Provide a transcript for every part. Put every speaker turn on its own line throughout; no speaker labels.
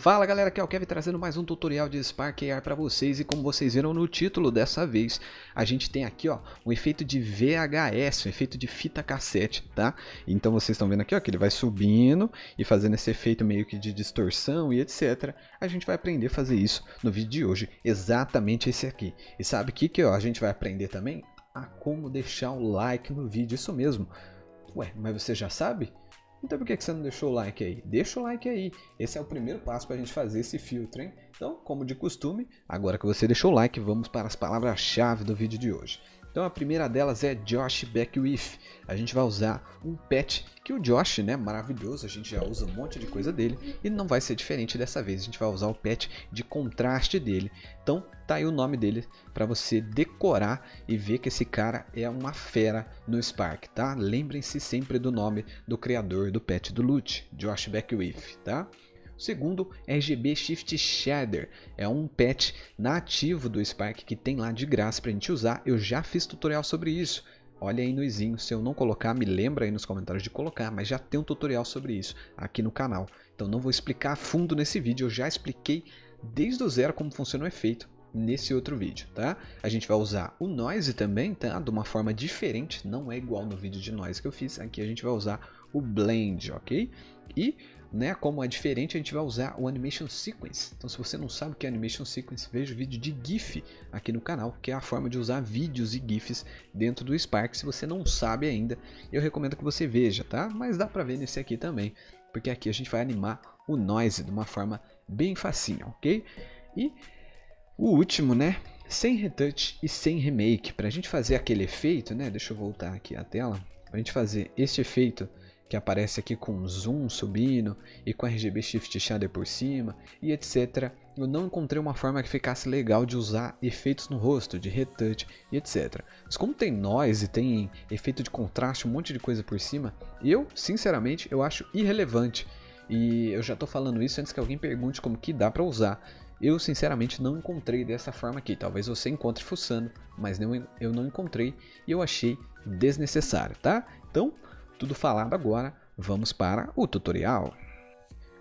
Fala galera, aqui é o Kevin trazendo mais um tutorial de Spark AR para vocês. E como vocês viram no título, dessa vez a gente tem aqui um efeito de VHS, um efeito de fita cassete, tá? Então vocês estão vendo aqui que ele vai subindo e fazendo esse efeito meio que de distorção e etc. A gente vai aprender a fazer isso no vídeo de hoje, exatamente esse aqui. E sabe o que a gente vai aprender também? A como deixar o like no vídeo, isso mesmo. Ué, mas você já sabe? Então por que você não deixou o like aí? Deixa o like aí. Esse é o primeiro passo para a gente fazer esse filtro, hein? Então, como de costume, agora que você deixou o like, vamos para as palavras-chave do vídeo de hoje. Então a primeira delas é Josh Beckwith. A gente vai usar um patch que o Josh, né, maravilhoso, a gente já usa um monte de coisa dele e não vai ser diferente dessa vez. A gente vai usar o patch de contraste dele. Então tá aí o nome dele para você decorar e ver que esse cara é uma fera no Spark, tá? Lembrem-se sempre do nome do criador do patch do Loot, Josh Beckwith, tá? O segundo é RGB Shift Shader, é um patch nativo do Spark que tem lá de graça para a gente usar. Eu já fiz tutorial sobre isso, olha aí no izinho, se eu não colocar, me lembra aí nos comentários de colocar, mas já tem um tutorial sobre isso aqui no canal. Então não vou explicar a fundo nesse vídeo, eu já expliquei desde o zero como funciona o efeito nesse outro vídeo, tá? A gente vai usar o Noise também, tá? De uma forma diferente, não é igual no vídeo de Noise que eu fiz, aqui a gente vai usar o Blend, ok? E né, como é diferente, a gente vai usar o Animation Sequence. Então se você não sabe o que é Animation Sequence, veja o vídeo de GIF aqui no canal, que é a forma de usar vídeos e GIFs dentro do Spark. Se você não sabe ainda, eu recomendo que você veja, tá? Mas dá pra ver nesse aqui também, porque aqui a gente vai animar o Noise de uma forma bem facinha, ok? E o último, né, sem retouch e sem remake, pra gente fazer aquele efeito, né, deixa eu voltar aqui a tela, pra gente fazer esse efeito que aparece aqui com zoom subindo e com RGB Shift Shader por cima e etc. Eu não encontrei uma forma que ficasse legal de usar efeitos no rosto, de retouch e etc. Mas como tem noise, tem efeito de contraste, um monte de coisa por cima, eu, sinceramente, eu acho irrelevante. E eu já estou falando isso antes que alguém pergunte como que dá para usar. Eu, sinceramente, não encontrei dessa forma aqui. Talvez você encontre fuçando, mas eu não encontrei e eu achei desnecessário, tá? Então, tudo falado agora, vamos para o tutorial.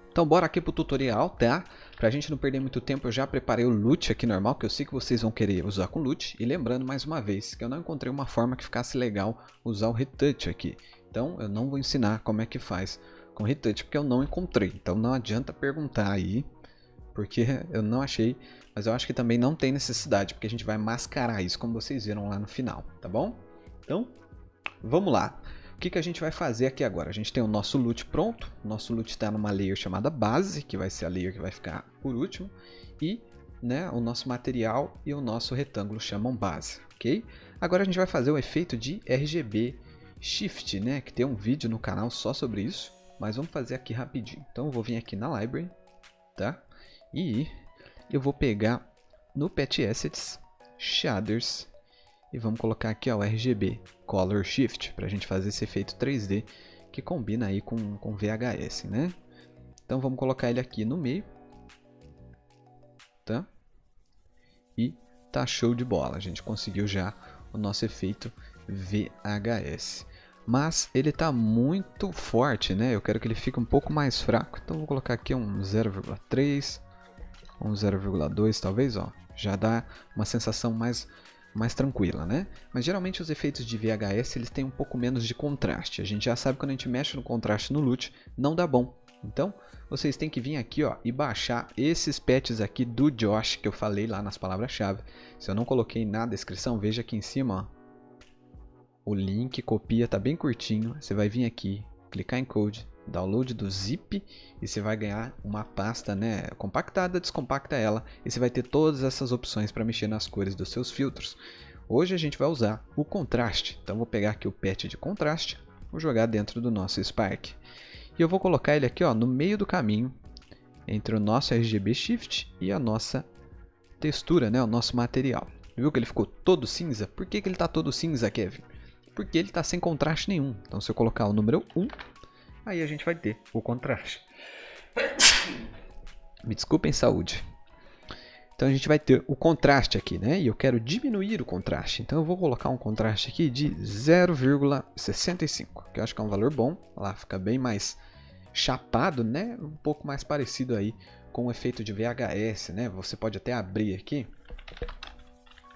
Então bora aqui para o tutorial, tá? Pra gente não perder muito tempo, eu já preparei o Loot aqui normal, que eu sei que vocês vão querer usar com Loot. E lembrando mais uma vez, que eu não encontrei uma forma que ficasse legal usar o Retouch aqui. Então eu não vou ensinar como é que faz com Retouch, porque eu não encontrei. Então não adianta perguntar aí, porque eu não achei. Mas eu acho que também não tem necessidade, porque a gente vai mascarar isso, como vocês viram lá no final, tá bom? Então, vamos lá. O que a gente vai fazer aqui agora? A gente tem o nosso Loot pronto. O nosso Loot está numa layer chamada base, que vai ser a layer que vai ficar por último. E né, o nosso material e o nosso retângulo chamam base, ok? Agora a gente vai fazer o efeito de RGB Shift, né, que tem um vídeo no canal só sobre isso. Mas vamos fazer aqui rapidinho. Então eu vou vir aqui na Library, tá? E eu vou pegar no Patch Assets, Shaders, e vamos colocar aqui o RGB Color Shift para a gente fazer esse efeito 3D que combina aí com VHS, né? Então vamos colocar ele aqui no meio, tá? E tá show de bola, a gente conseguiu já o nosso efeito VHS. Mas ele tá muito forte, né? Eu quero que ele fique um pouco mais fraco, então vou colocar aqui um 0,3, um 0,2 talvez, ó. Já dá uma sensação mais tranquila, né? Mas geralmente os efeitos de VHS eles têm um pouco menos de contraste. A gente já sabe que quando a gente mexe no contraste no Loot, não dá bom. Então, vocês têm que vir aqui e baixar esses patches aqui do Josh que eu falei lá nas palavras-chave. Se eu não coloquei na descrição, veja aqui em cima, o link, copia, tá bem curtinho. Você vai vir aqui, clicar em Code, download do zip e você vai ganhar uma pasta, né, compactada, descompacta ela e você vai ter todas essas opções para mexer nas cores dos seus filtros. Hoje a gente vai usar o contraste, então vou pegar aqui o patch de contraste, vou jogar dentro do nosso Spark e eu vou colocar ele aqui no meio do caminho entre o nosso RGB Shift e a nossa textura, né, o nosso material. Viu que ele ficou todo cinza? Por que ele está todo cinza, Kevin? Porque ele está sem contraste nenhum. Então se eu colocar o número 1, aí a gente vai ter o contraste. Me desculpem, saúde. Então a gente vai ter o contraste aqui, né? E eu quero diminuir o contraste. Então eu vou colocar um contraste aqui de 0,65, que eu acho que é um valor bom. Lá fica bem mais chapado, né? Um pouco mais parecido aí com o efeito de VHS, né? Você pode até abrir aqui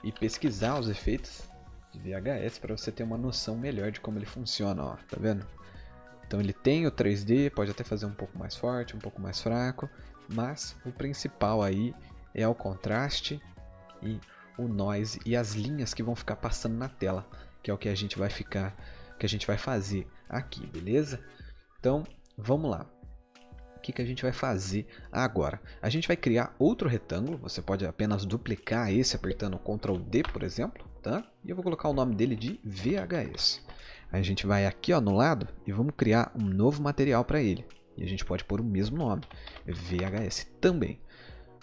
e pesquisar os efeitos de VHS para você ter uma noção melhor de como ele funciona, ó, tá vendo? Então ele tem o 3D, pode até fazer um pouco mais forte, um pouco mais fraco, mas o principal aí é o contraste e o noise e as linhas que vão ficar passando na tela, que é o que a gente vai fazer aqui, beleza? Então, vamos lá. O que a gente vai fazer agora? A gente vai criar outro retângulo, você pode apenas duplicar esse apertando Ctrl D, por exemplo, tá? E eu vou colocar o nome dele de VHS. Aí a gente vai aqui, ó, no lado e vamos criar um novo material para ele. E a gente pode pôr o mesmo nome, VHS também.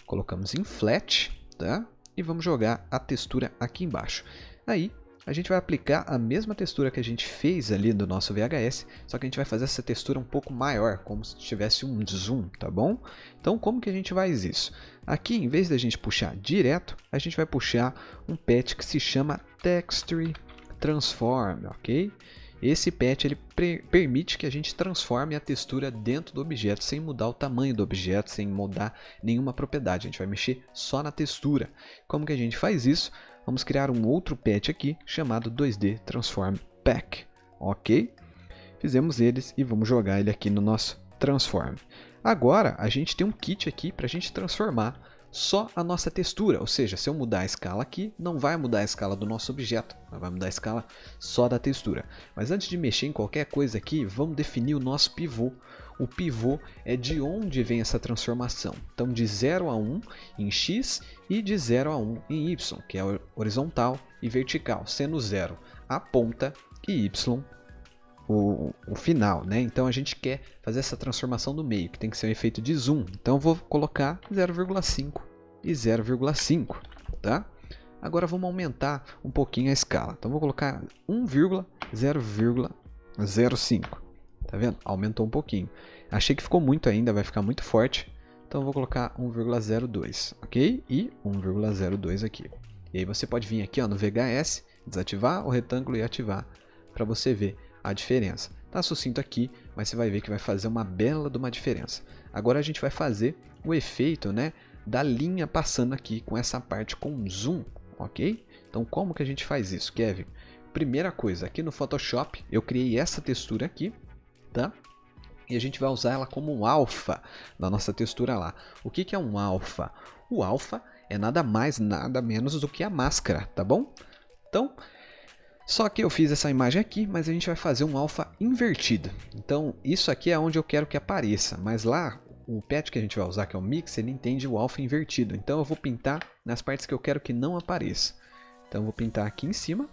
Colocamos em Flat, tá? E vamos jogar a textura aqui embaixo. Aí a gente vai aplicar a mesma textura que a gente fez ali do nosso VHS, só que a gente vai fazer essa textura um pouco maior, como se tivesse um zoom, tá bom? Então como que a gente faz isso? Aqui, em vez da gente puxar direto, a gente vai puxar um patch que se chama Texture Transform, ok? Esse patch ele permite que a gente transforme a textura dentro do objeto, sem mudar o tamanho do objeto, sem mudar nenhuma propriedade. A gente vai mexer só na textura. Como que a gente faz isso? Vamos criar um outro patch aqui, chamado 2D Transform Pack. Ok? Fizemos eles e vamos jogar ele aqui no nosso Transform. Agora, a gente tem um kit aqui para a gente transformar só a nossa textura, ou seja, se eu mudar a escala aqui, não vai mudar a escala do nosso objeto, vai mudar a escala só da textura. Mas antes de mexer em qualquer coisa aqui, vamos definir o nosso pivô. O pivô é de onde vem essa transformação. Então de 0 a 1 em X e de 0 a 1 em Y, que é horizontal e vertical, sendo 0 a ponta e Y o final, né? Então a gente quer fazer essa transformação do meio, que tem que ser um efeito de zoom. Então eu vou colocar 0,5 e 0,5, tá? Agora vamos aumentar um pouquinho a escala. Então vou colocar 1,0,05. Tá vendo? Aumentou um pouquinho. Achei que ficou muito ainda, vai ficar muito forte. Então eu vou colocar 1,02, ok? E 1,02 aqui. E aí você pode vir aqui, ó, no VHS, desativar o retângulo e ativar para você ver a diferença. Tá sucinto aqui, mas você vai ver que vai fazer uma bela de uma diferença. Agora a gente vai fazer o efeito, né, da linha passando aqui com essa parte com zoom, ok? Então como que a gente faz isso, Kevin? Primeira coisa, aqui no Photoshop eu criei essa textura aqui, tá? E a gente vai usar ela como um alfa na nossa textura lá. O que é um alfa? O alfa é nada mais, nada menos do que a máscara, tá bom? Então, só que eu fiz essa imagem aqui, mas a gente vai fazer um alfa invertido. Então, isso aqui é onde eu quero que apareça, mas lá, o patch que a gente vai usar, que é o Mix, ele entende o alfa invertido. Então, eu vou pintar nas partes que eu quero que não apareça. Então, eu vou pintar aqui em cima.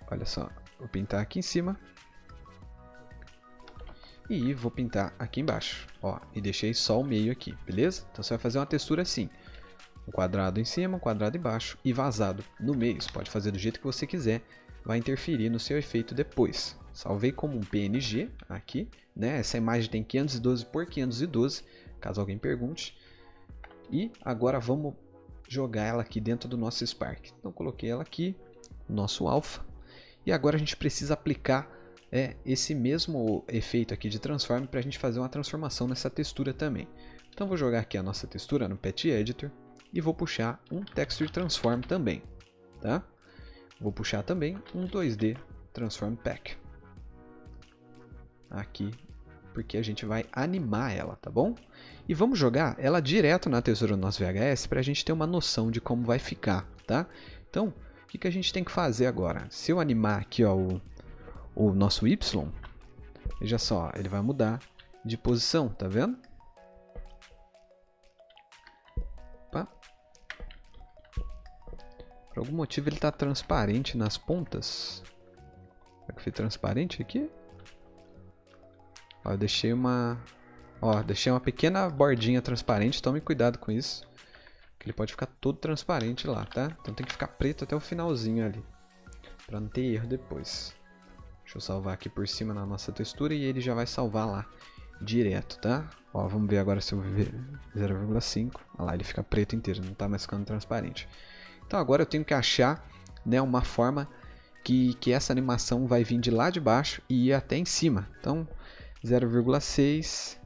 Olha só, vou pintar aqui em cima. E vou pintar aqui embaixo, ó, e deixei só o meio aqui, beleza? Então, você vai fazer uma textura assim. Um quadrado em cima, um quadrado embaixo e vazado no meio. Você pode fazer do jeito que você quiser, vai interferir no seu efeito depois. Salvei como um PNG aqui, né? Essa imagem tem 512 por 512, caso alguém pergunte. E agora vamos jogar ela aqui dentro do nosso Spark. Então coloquei ela aqui, nosso alpha. E agora a gente precisa aplicar esse mesmo efeito aqui de transform para a gente fazer uma transformação nessa textura também. Então vou jogar aqui a nossa textura no Patch Editor. E vou puxar um Texture Transform também, tá? Vou puxar também um 2D Transform Pack. Aqui, porque a gente vai animar ela, tá bom? E vamos jogar ela direto na textura do nosso VHS para a gente ter uma noção de como vai ficar, tá? Então, o que a gente tem que fazer agora? Se eu animar aqui, ó, o nosso Y, veja só, ele vai mudar de posição, tá vendo? Por algum motivo ele está transparente nas pontas. Será que foi transparente aqui? Ó, eu deixei uma pequena bordinha transparente. Tome cuidado com isso, que ele pode ficar todo transparente lá, tá? Então tem que ficar preto até o finalzinho ali, para não ter erro depois. Deixa eu salvar aqui por cima na nossa textura e ele já vai salvar lá direto, tá? Ó, vamos ver agora se eu ver 0,5. Olha lá, ele fica preto inteiro, não está mais ficando transparente. Então agora eu tenho que achar, né, uma forma que essa animação vai vir de lá de baixo e ir até em cima. Então 0,6,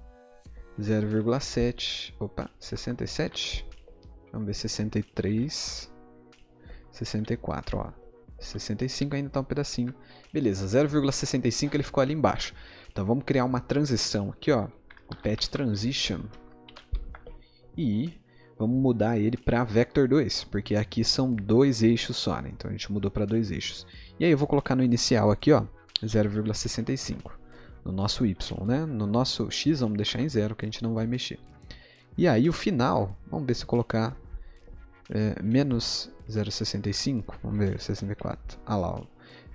0,7, opa, 67, vamos ver 63, 64, ó, 65 ainda tá um pedacinho, beleza, 0,65 ele ficou ali embaixo, então vamos criar uma transição aqui, ó, o Path Transition, e vamos mudar ele para Vector 2, porque aqui são dois eixos só, né? Então a gente mudou para dois eixos. E aí eu vou colocar no inicial aqui, ó, 0,65 no nosso Y, né? No nosso X vamos deixar em 0, que a gente não vai mexer. E aí o final, vamos ver se colocar menos 0,65, vamos ver, 64, ah lá, ó,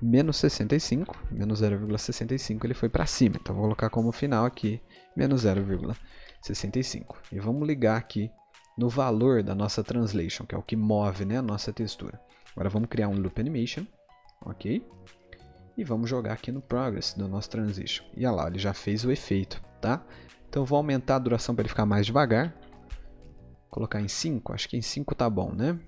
menos 65, menos 0,65 ele foi para cima, então vou colocar como final aqui, menos 0,65. E vamos ligar aqui no valor da nossa translation, que é o que move, né, a nossa textura. Agora vamos criar um loop animation, ok? E vamos jogar aqui no progress do nosso transition. E olha lá, ele já fez o efeito, tá? Então eu vou aumentar a duração para ele ficar mais devagar. Colocar em 5, acho que em 5 tá bom, né?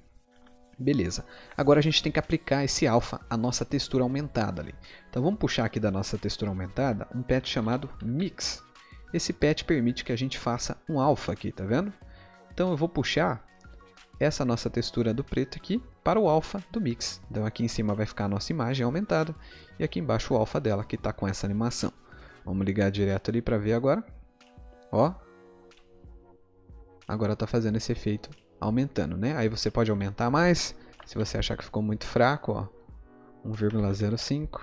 Beleza. Agora a gente tem que aplicar esse alpha à nossa textura aumentada ali. Então vamos puxar aqui da nossa textura aumentada um path chamado mix. Esse path permite que a gente faça um alpha aqui, tá vendo? Então eu vou puxar essa nossa textura do preto aqui para o alpha do mix. Então aqui em cima vai ficar a nossa imagem aumentada e aqui embaixo o alpha dela que está com essa animação. Vamos ligar direto ali para ver agora. Ó. Agora está fazendo esse efeito aumentando, né? Aí você pode aumentar mais, se você achar que ficou muito fraco, ó. 1,05.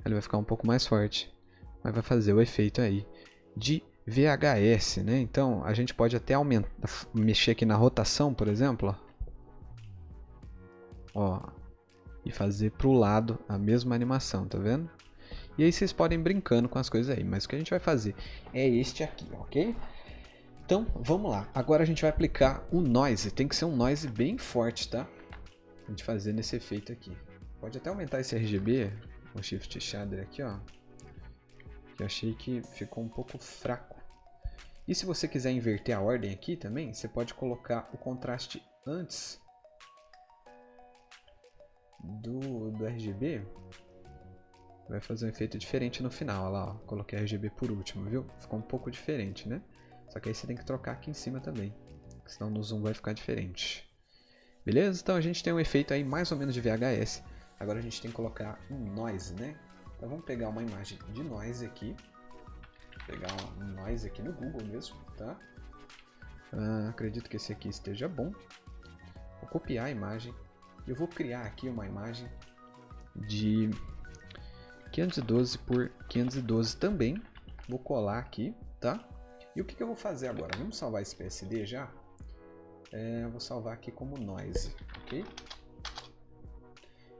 Ele vai ficar um pouco mais forte, mas vai fazer o efeito aí de VHS, né? Então a gente pode até mexer aqui na rotação, por exemplo, ó, e fazer para o lado a mesma animação, tá vendo? E aí vocês podem ir brincando com as coisas aí, mas o que a gente vai fazer é este aqui, ok? Então vamos lá, agora a gente vai aplicar o noise, tem que ser um noise bem forte, tá? A gente fazer nesse efeito aqui. Pode até aumentar esse RGB, o Shift Shader aqui, ó. Que eu achei que ficou um pouco fraco. E se você quiser inverter a ordem aqui também, você pode colocar o contraste antes do RGB. Vai fazer um efeito diferente no final. Olha lá, ó, coloquei RGB por último, viu? Ficou um pouco diferente, né? Só que aí você tem que trocar aqui em cima também, senão no zoom vai ficar diferente. Beleza? Então a gente tem um efeito aí mais ou menos de VHS. Agora a gente tem que colocar um noise, né? Então vamos pegar uma imagem de noise aqui. Pegar um noise aqui no Google mesmo, tá? Acredito que esse aqui esteja bom. Vou copiar a imagem. Eu vou criar aqui uma imagem de 512 por 512 também. Vou colar aqui, tá? E o que eu vou fazer agora? Vamos salvar esse PSD já? Vou salvar aqui como noise, ok?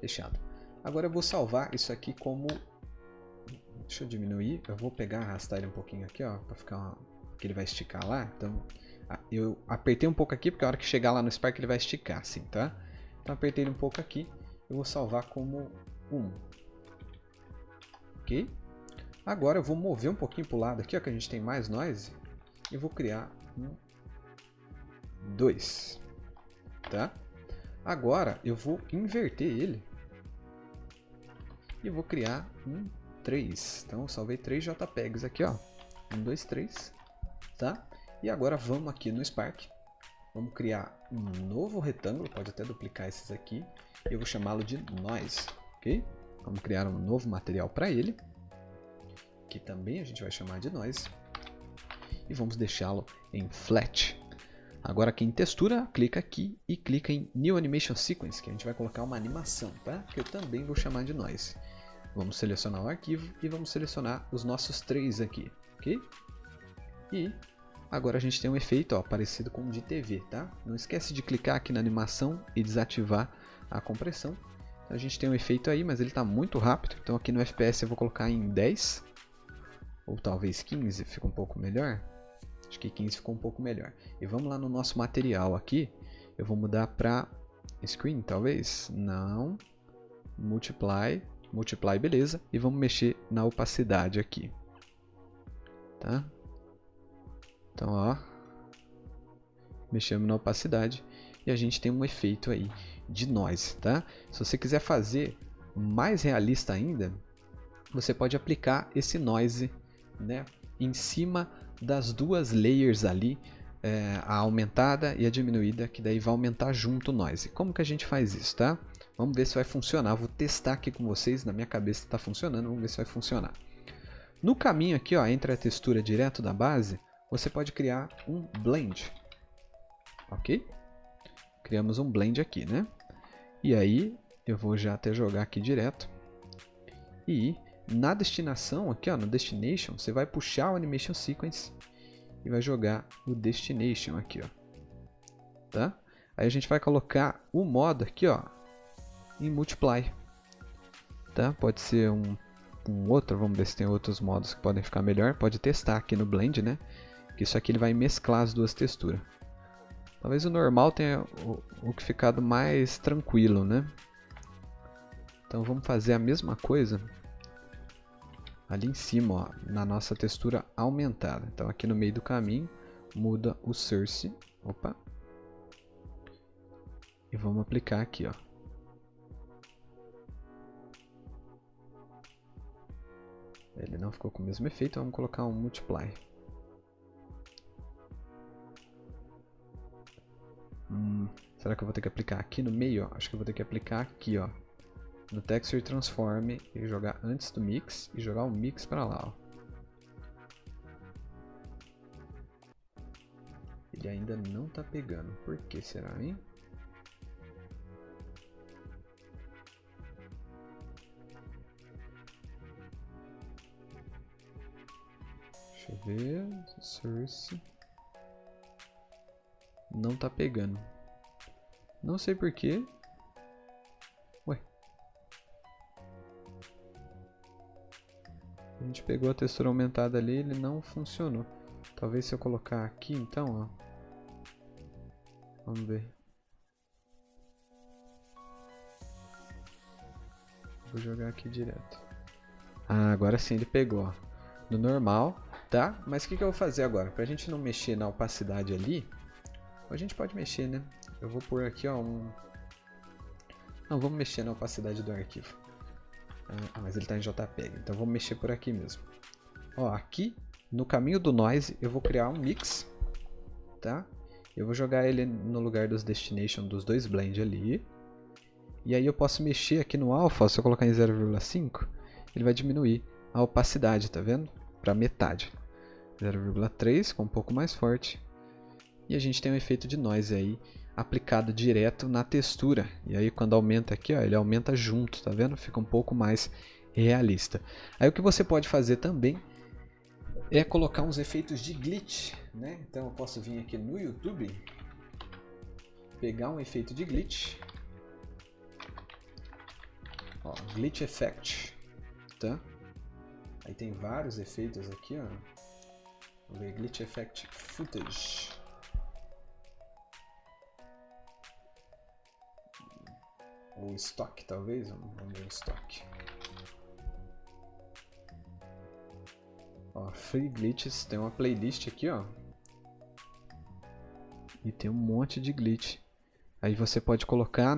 Fechado. Agora eu vou salvar isso aqui como... Deixa eu diminuir, eu vou pegar, arrastar ele um pouquinho aqui, ó, para ficar... que ele vai esticar lá. Então, eu apertei um pouco aqui, porque a hora que chegar lá no Spark ele vai esticar, assim, tá? Então apertei ele um pouco aqui, eu vou salvar como 1. Ok? Agora eu vou mover um pouquinho para o lado aqui, ó, que a gente tem mais noise. E vou criar um 2. Tá? Agora eu vou inverter ele. E vou criar um 3. Então eu salvei 3 JPEGs aqui, ó. 1, 2, 3. Tá? E agora vamos aqui no Spark. Vamos criar um novo retângulo. Pode até duplicar esses aqui. E eu vou chamá-lo de Noise. Ok? Vamos criar um novo material para ele. Que também a gente vai chamar de Noise. E vamos deixá-lo em Flat. Agora aqui em textura, clica aqui e clica em New Animation Sequence, que a gente vai colocar uma animação, tá? Que eu também vou chamar de Noise. Vamos selecionar o arquivo e vamos selecionar os nossos 3 aqui, ok? E agora a gente tem um efeito, ó, parecido com o de TV, tá? Não esquece de clicar aqui na animação e desativar a compressão. A gente tem um efeito aí, mas ele está muito rápido, então aqui no FPS eu vou colocar em 10, ou talvez 15, fica um pouco melhor. Acho que 15 ficou um pouco melhor. E vamos lá no nosso material aqui. Eu vou mudar para Screen, talvez? Não. Multiply. Multiply, beleza. E vamos mexer na opacidade aqui. Tá? Então, ó. Mexemos na opacidade. E a gente tem um efeito aí de noise, tá? Se você quiser fazer mais realista ainda, você pode aplicar esse noise né, em cima das duas layers ali, a aumentada e a diminuída, que daí vai aumentar junto o noise. Como que a gente faz isso, tá? Vamos ver se vai funcionar. Vou testar aqui com vocês, na minha cabeça está funcionando, vamos ver se vai funcionar. No caminho aqui, ó, entre a textura direto da base, você pode criar um blend, ok? Criamos um blend aqui, né? E aí eu vou já até jogar aqui direto. E na destinação, aqui ó, no Destination, você vai puxar o Animation Sequence e vai jogar o Destination aqui, ó. Tá? Aí a gente vai colocar o modo aqui, ó, em Multiply. Tá? Pode ser um outro, vamos ver se tem outros modos que podem ficar melhor. Pode testar aqui no Blend, né? Que isso aqui ele vai mesclar as duas texturas. Talvez o normal tenha o que ficado mais tranquilo, né? Então vamos fazer a mesma coisa ali em cima, ó, na nossa textura aumentada. Então aqui no meio do caminho, muda o Source. Opa! E vamos aplicar aqui, ó. Ele não ficou com o mesmo efeito, vamos colocar um Multiply. Será que eu vou ter que aplicar aqui no meio? Ó? Acho que eu vou ter que aplicar aqui, ó, no Texture Transform e jogar antes do Mix e jogar o Mix para lá, ó. Ele ainda não tá pegando. Por que será, hein? Deixa eu ver. Source. Não tá pegando. Não sei por quê. Ué. A gente pegou a textura aumentada ali, ele não funcionou. Talvez se eu colocar aqui então, ó. Vamos ver. Vou jogar aqui direto. Ah, agora sim ele pegou, ó. No normal, tá? Mas o que eu vou fazer agora? Pra gente não mexer na opacidade ali, a gente pode mexer, né? Eu vou pôr aqui, ó, Não, vamos mexer na opacidade do arquivo. Ah, mas ele tá em JPEG, então vamos mexer por aqui mesmo. Ó, aqui, no caminho do Noise, eu vou criar um Mix, tá? Eu vou jogar ele no lugar dos Destination dos dois Blend ali. E aí eu posso mexer aqui no Alpha, se eu colocar em 0,5, ele vai diminuir a opacidade, tá vendo? Para metade. 0,3, com um pouco mais forte. E a gente tem um efeito de noise aí, aplicado direto na textura. E aí quando aumenta aqui, ó, ele aumenta junto, tá vendo? Fica um pouco mais realista. Aí o que você pode fazer também é colocar uns efeitos de glitch, né? Então eu posso vir aqui no YouTube, pegar um efeito de glitch, ó, glitch effect, tá? Aí tem vários efeitos aqui, ó. Vamos ver, glitch effect footage. Ou stock, talvez. Vamos ver o stock. Ó, free glitches, tem uma playlist aqui, ó. E tem um monte de glitch. Aí você pode colocar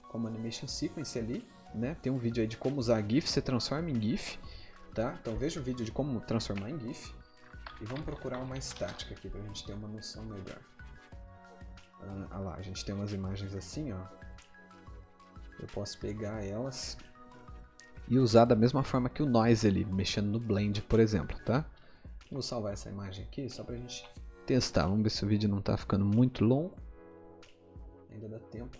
como animation sequence ali, né? Tem um vídeo aí de como usar GIF, você transforma em GIF, tá? Então veja o vídeo de como transformar em GIF. E vamos procurar uma estática aqui pra gente ter uma noção melhor. Ah lá, a gente tem umas imagens assim, ó. Eu posso pegar elas e usar da mesma forma que o Noise ali, mexendo no Blend, por exemplo, tá? Vou salvar essa imagem aqui só pra gente testar. Vamos ver se o vídeo não tá ficando muito longo. Ainda dá tempo.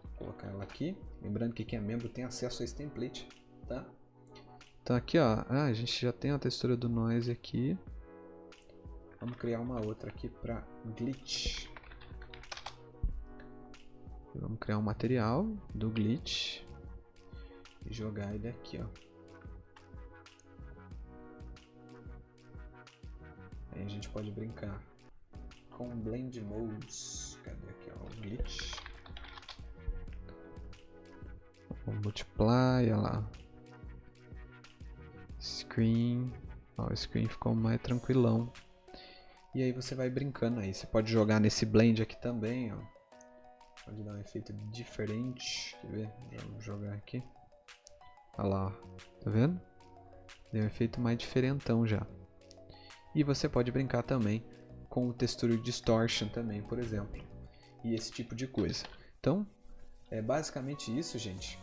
Vou colocar ela aqui. Lembrando que quem é membro tem acesso a esse template, tá? Então aqui, ó, a gente já tem a textura do Noise aqui. Vamos criar uma outra aqui para glitch. Vamos criar um material do glitch e jogar ele aqui, ó. Aí a gente pode brincar com blend modes. Cadê aqui, ó, o glitch? Vamos multiply, olha lá. Screen. Ó, o screen ficou mais tranquilão. E aí você vai brincando aí. Você pode jogar nesse blend aqui também, ó. Pode dar um efeito diferente. Quer ver? Vamos jogar aqui. Olha lá, ó. Tá vendo? Deu um efeito mais diferentão já. E você pode brincar também com o Texture Distortion também, por exemplo. E esse tipo de coisa. Então, é basicamente isso, gente.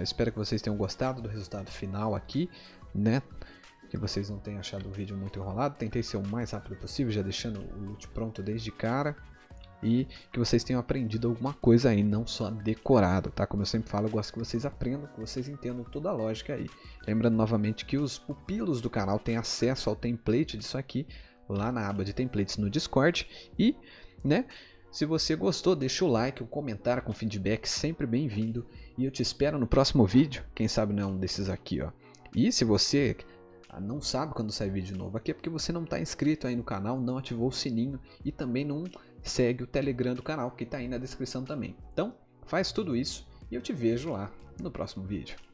Espero que vocês tenham gostado do resultado final aqui, né? Que vocês não tenham achado o vídeo muito enrolado. Tentei ser o mais rápido possível, já deixando o loot pronto desde cara. E que vocês tenham aprendido alguma coisa aí, não só decorado, tá? Como eu sempre falo, eu gosto que vocês aprendam, que vocês entendam toda a lógica aí. Lembrando novamente que os pupilos do canal têm acesso ao template disso aqui, lá na aba de templates no Discord. E, né, se você gostou, deixa o like, um comentário com feedback, sempre bem-vindo. E eu te espero no próximo vídeo, quem sabe não é um desses aqui, ó. E se você não sabe quando sai vídeo novo aqui, é porque você não está inscrito aí no canal, não ativou o sininho e também não segue o Telegram do canal, que está aí na descrição também. Então, faz tudo isso e eu te vejo lá no próximo vídeo.